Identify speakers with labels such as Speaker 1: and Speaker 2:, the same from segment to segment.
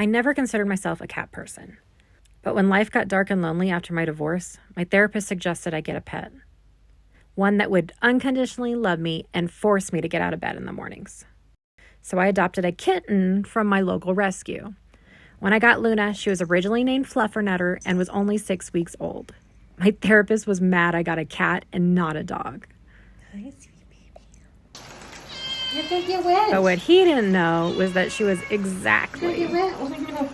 Speaker 1: I never considered myself a cat person. But when life got dark and lonely after my divorce, my therapist suggested I get a pet. One that would unconditionally love me and force me to get out of bed in the mornings. So I adopted a kitten from my local rescue. When I got Luna, she was originally named Fluffernutter and was only 6 weeks old. My therapist was mad I got a cat and not a dog.
Speaker 2: Hi, sweet baby. You're gonna get wet.
Speaker 1: But what he didn't know was that she was exactly
Speaker 2: You're gonna get wet.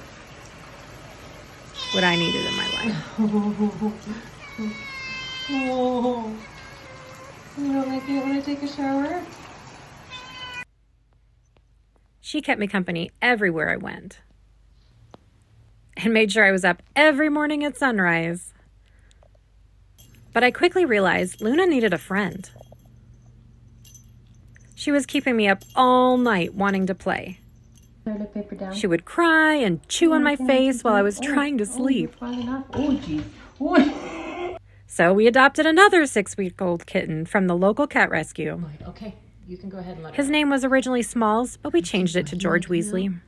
Speaker 1: what I needed in my life.
Speaker 2: Oh. You don't like you want to take a shower?
Speaker 1: She kept me company everywhere I went and made sure I was up every morning at sunrise. But I quickly realized Luna needed a friend. She was keeping me up all night wanting to play.
Speaker 2: Toilet paper down.
Speaker 1: She would cry and chew on my face while I was trying to sleep.
Speaker 2: Oh, geez. Oh.
Speaker 1: So we adopted another 6-week-old kitten from the local cat rescue.
Speaker 2: Okay, you can go ahead and let
Speaker 1: His name was originally Smalls, but we changed it to George Weasley.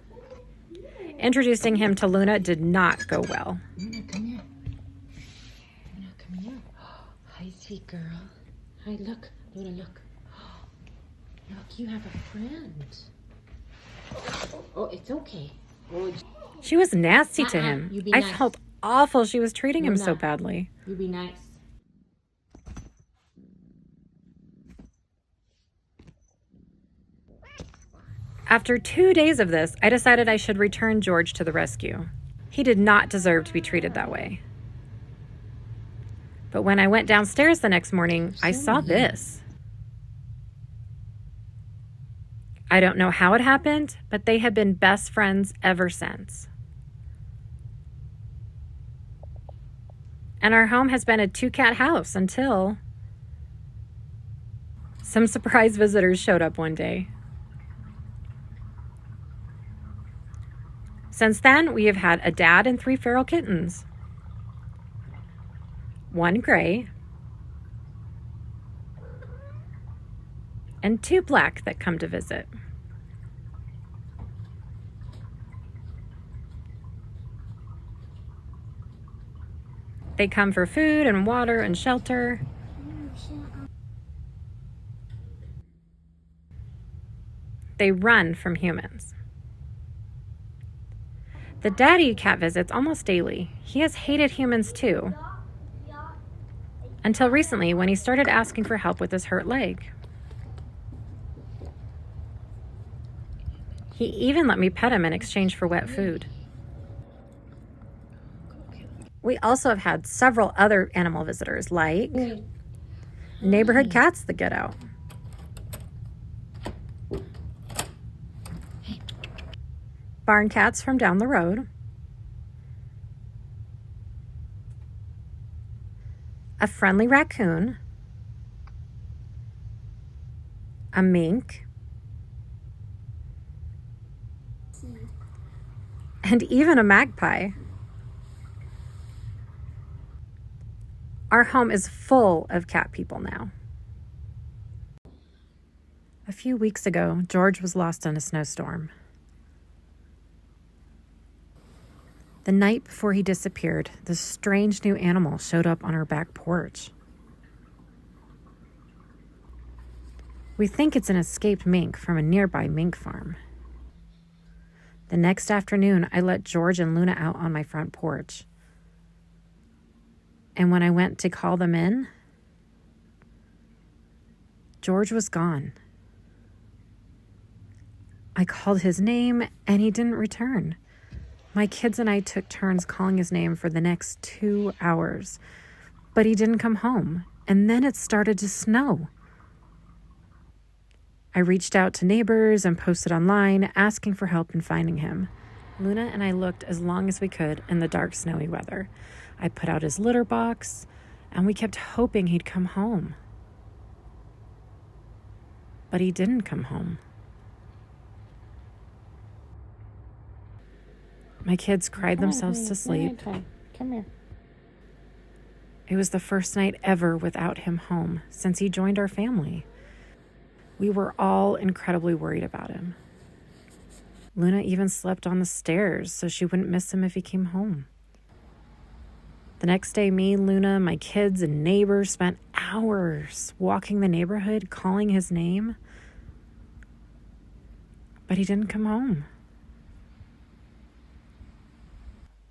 Speaker 1: Introducing him to Luna did not go well.
Speaker 2: Luna, come here. Luna, come here. Hi, sweet girl. Hi, look. Luna, look. Look, you have a friend. Oh, it's okay. Oh,
Speaker 1: She was nasty to him.
Speaker 2: You be
Speaker 1: I
Speaker 2: nice.
Speaker 1: felt awful she was treating him so
Speaker 2: Luna.
Speaker 1: badly.
Speaker 2: you be nice.
Speaker 1: After 2 days of this, I decided I should return George to the rescue. He did not deserve to be treated that way. But when I went downstairs the next morning, I saw this. I don't know how it happened, but they have been best friends ever since. And our home has been a 2-cat house until some surprise visitors showed up one day. Since then, we have had a dad and 3 feral kittens. 1 gray and 2 black that come to visit. They come for food and water and shelter. They run from humans. The daddy cat visits almost daily. He has hated humans too. Until recently, when he started asking for help with his hurt leg. He even let me pet him in exchange for wet food. We also have had several other animal visitors, like neighborhood cats that get out, barn cats from down the road, a friendly raccoon, a mink, and even a magpie. Our home is full of cat people now. A few weeks ago, George was lost in a snowstorm. The night before he disappeared, this strange new animal showed up on our back porch. We think it's an escaped mink from a nearby mink farm. The next afternoon, I let George and Luna out on my front porch. And when I went to call them in, George was gone. I called his name and he didn't return. My kids and I took turns calling his name for the next 2 hours, but he didn't come home, and then it started to snow. I reached out to neighbors and posted online asking for help in finding him. Luna and I looked as long as we could in the dark, snowy weather. I put out his litter box, and we kept hoping he'd come home. But he didn't come home. My kids cried themselves to sleep.
Speaker 2: Come here.
Speaker 1: It was the first night ever without him home since he joined our family. We were all incredibly worried about him. Luna even slept on the stairs so she wouldn't miss him if he came home. The next day, me, Luna, my kids, and neighbors spent hours walking the neighborhood, calling his name. But he didn't come home.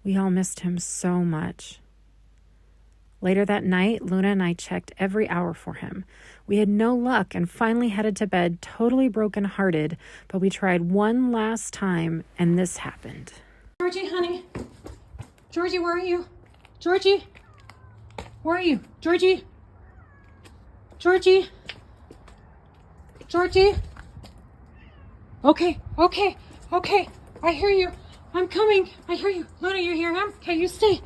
Speaker 1: We all missed him so much. Later that night, Luna and I checked every hour for him. We had no luck and finally headed to bed totally brokenhearted, but we tried one last time and this happened.
Speaker 2: Georgie, honey. Georgie, where are you? Georgie? Where are you? Georgie? Georgie? Georgie? Okay. I hear you. I'm coming. I hear you. Luna, you hear him? Okay, you stay.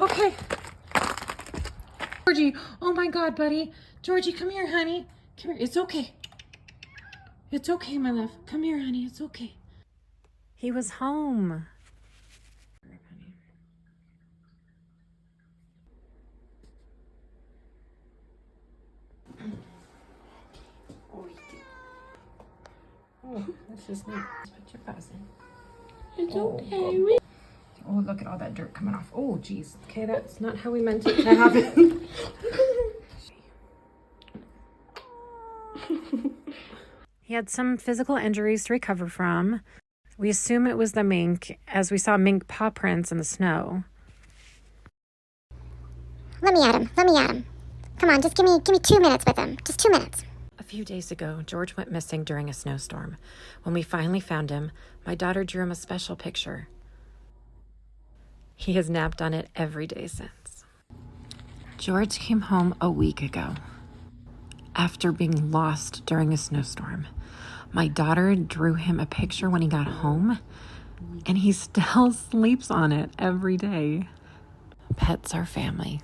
Speaker 2: Okay. Georgie, oh my God, buddy. Georgie, come here, honey. Come here. It's okay. It's okay, my love. Come here, honey. It's okay.
Speaker 1: He was home.
Speaker 2: Oh, this is neat. Put your paws in. It's okay. Oh, look at all that dirt coming off. Oh, geez. Okay, that's not how we meant it to happen.
Speaker 1: He had some physical injuries to recover from. We assume it was the mink, as we saw mink paw prints in the snow.
Speaker 3: Let me at him. Come on, just give me 2 minutes with him. Just 2 minutes.
Speaker 1: A few days ago, George went missing during a snowstorm. When we finally found him, my daughter drew him a special picture. He has napped on it every day since. George came home a week ago after being lost during a snowstorm. My daughter drew him a picture when he got home, and he still sleeps on it every day. Pets are family.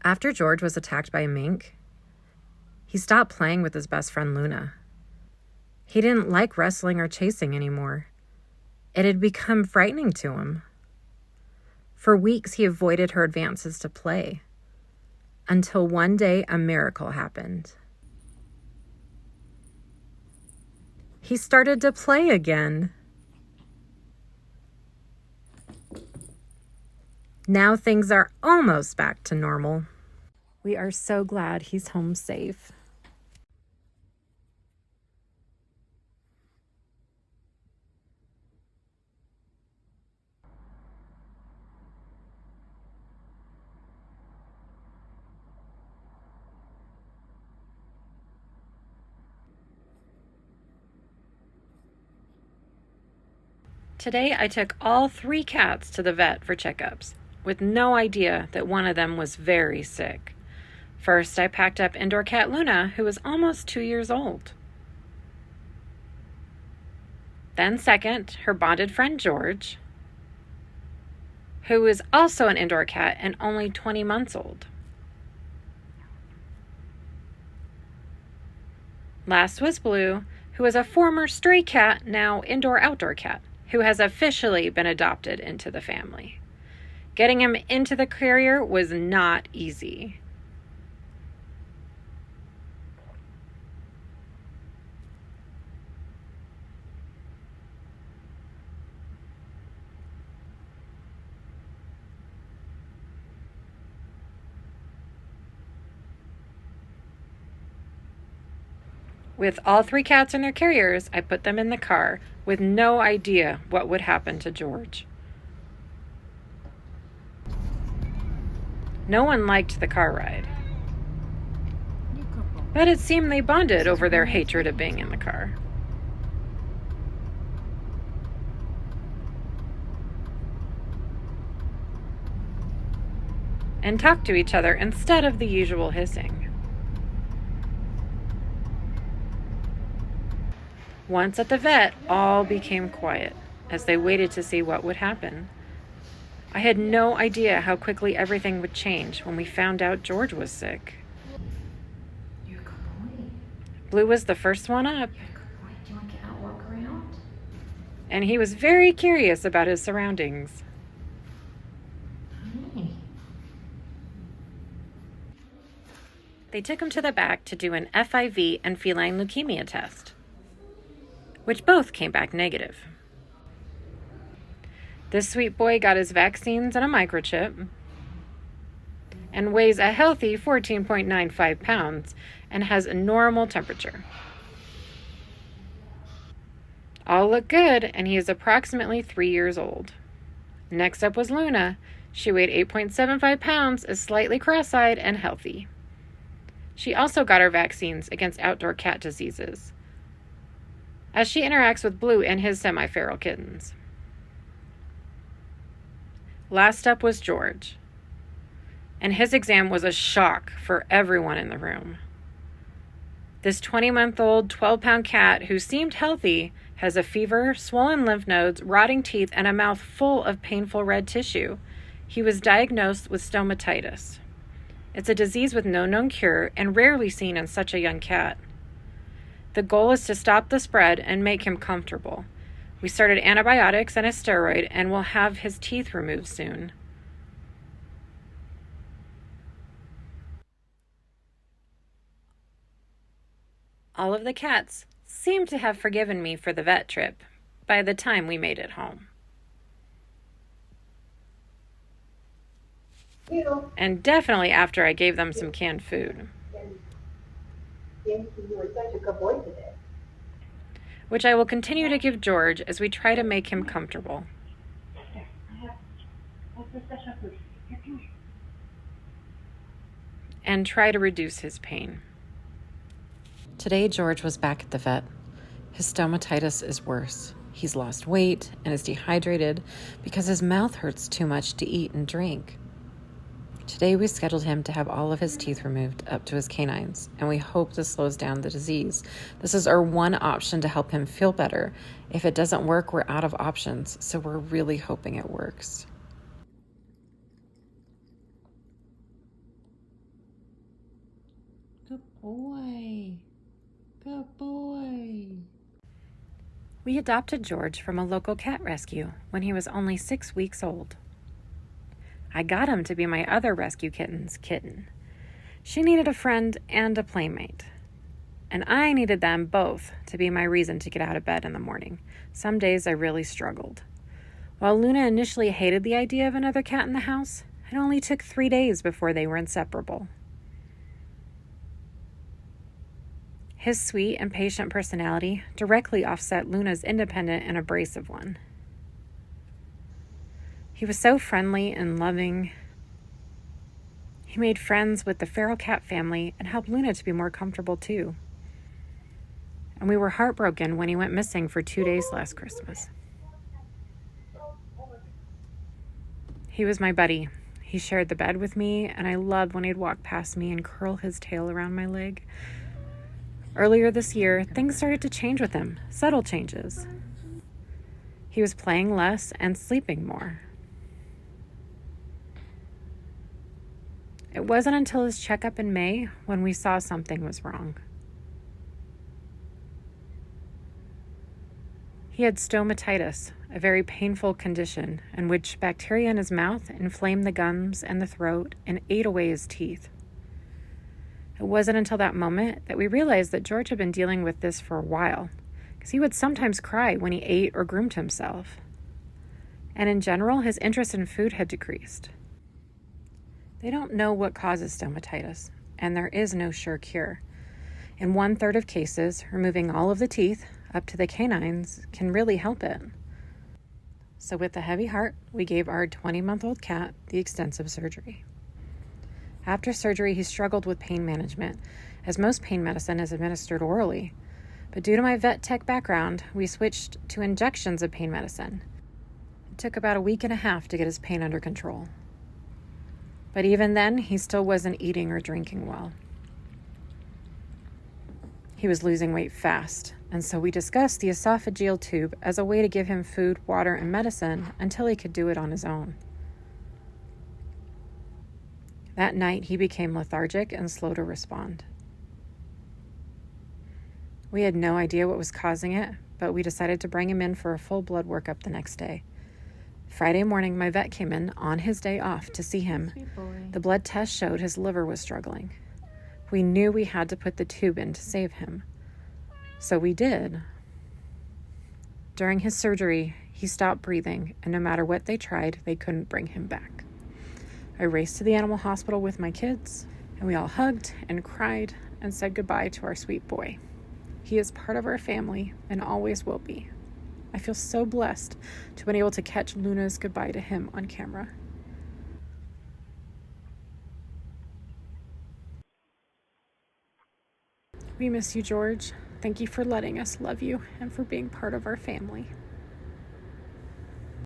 Speaker 1: After George was attacked by a mink, he stopped playing with his best friend Luna. He didn't like wrestling or chasing anymore. It had become frightening to him. For weeks, he avoided her advances to play, until one day a miracle happened. He started to play again. Now things are almost back to normal. We are so glad he's home safe. Today, I took all 3 cats to the vet for checkups, with no idea that one of them was very sick. First, I packed up indoor cat Luna, who was almost 2 years old. Then second, her bonded friend George, who is also an indoor cat and only 20 months old. Last was Blue, who is a former stray cat, now indoor-outdoor cat, who has officially been adopted into the family. Getting him into the carrier was not easy. With all 3 cats in their carriers, I put them in the car with no idea what would happen to George. No one liked the car ride, but it seemed they bonded over their hatred of being in the car. And talked to each other instead of the usual hissing. Once at the vet, all became quiet as they waited to see what would happen. I had no idea how quickly everything would change when we found out George was sick.
Speaker 2: You're a good boy.
Speaker 1: Blue was the first one up,
Speaker 2: You're a good boy. Do you want to get out and walk around?
Speaker 1: and he was very curious about his surroundings.
Speaker 2: Hi.
Speaker 1: They took him to the back to do an FIV and feline leukemia test. which both came back negative. This sweet boy got his vaccines and a microchip and weighs a healthy 14.95 pounds and has a normal temperature. All look good, and he is approximately 3 years old. Next up was Luna. She weighed 8.75 pounds, is slightly cross-eyed, and healthy. She also got her vaccines against outdoor cat diseases, as she interacts with Blue and his semi-feral kittens. Last up was George, and his exam was a shock for everyone in the room. This 20-month-old, 12-pound cat who seemed healthy has a fever, swollen lymph nodes, rotting teeth, and a mouth full of painful red tissue. He was diagnosed with stomatitis. It's a disease with no known cure and rarely seen in such a young cat. The goal is to stop the spread and make him comfortable. We started antibiotics and a steroid and will have his teeth removed soon. All of the cats seemed to have forgiven me for the vet trip by the time we made it home. And definitely after I gave them some canned food, which I will continue to give George as we try to make him comfortable. And try to reduce his pain. Today, George was back at the vet. His stomatitis is worse. He's lost weight and is dehydrated because his mouth hurts too much to eat and drink. Today, we scheduled him to have all of his teeth removed up to his canines, and we hope this slows down the disease. This is our one option to help him feel better. If it doesn't work, we're out of options, so we're really hoping it works.
Speaker 2: Good boy. Good boy.
Speaker 1: We adopted George from a local cat rescue when he was only 6 weeks old. I got him to be my other rescue kitten's kitten. She needed a friend and a playmate. And I needed them both to be my reason to get out of bed in the morning. Some days I really struggled. While Luna initially hated the idea of another cat in the house, it only took 3 days before they were inseparable. His sweet and patient personality directly offset Luna's independent and abrasive one. He was so friendly and loving. He made friends with the feral cat family and helped Luna to be more comfortable too. And we were heartbroken when he went missing for 2 days last Christmas. He was my buddy. He shared the bed with me, and I loved when he'd walk past me and curl his tail around my leg. Earlier this year, things started to change with him, subtle changes. He was playing less and sleeping more. It wasn't until his checkup in May when we saw something was wrong. He had stomatitis, a very painful condition in which bacteria in his mouth inflamed the gums and the throat and ate away his teeth. It wasn't until that moment that we realized that George had been dealing with this for a while, because he would sometimes cry when he ate or groomed himself. And in general, his interest in food had decreased. They don't know what causes stomatitis, and there is no sure cure. In 1/3 of cases, removing all of the teeth up to the canines can really help it. So with a heavy heart, we gave our 20-month-old cat the extensive surgery. After surgery, he struggled with pain management, as most pain medicine is administered orally. But due to my vet tech background, we switched to injections of pain medicine. It took about a week and a half to get his pain under control. But even then, he still wasn't eating or drinking well. He was losing weight fast, and so we discussed the esophageal tube as a way to give him food, water, and medicine until he could do it on his own. That night, he became lethargic and slow to respond. We had no idea what was causing it, but we decided to bring him in for a full blood workup the next day. Friday morning, my vet came in on his day off to see him. The blood test showed his liver was struggling. We knew we had to put the tube in to save him. So we did. During his surgery, he stopped breathing, and no matter what they tried, they couldn't bring him back. I raced to the animal hospital with my kids, and we all hugged and cried and said goodbye to our sweet boy. He is part of our family and always will be. I feel so blessed to have been able to catch Luna's goodbye to him on camera. We miss you, George. Thank you for letting us love you and for being part of our family.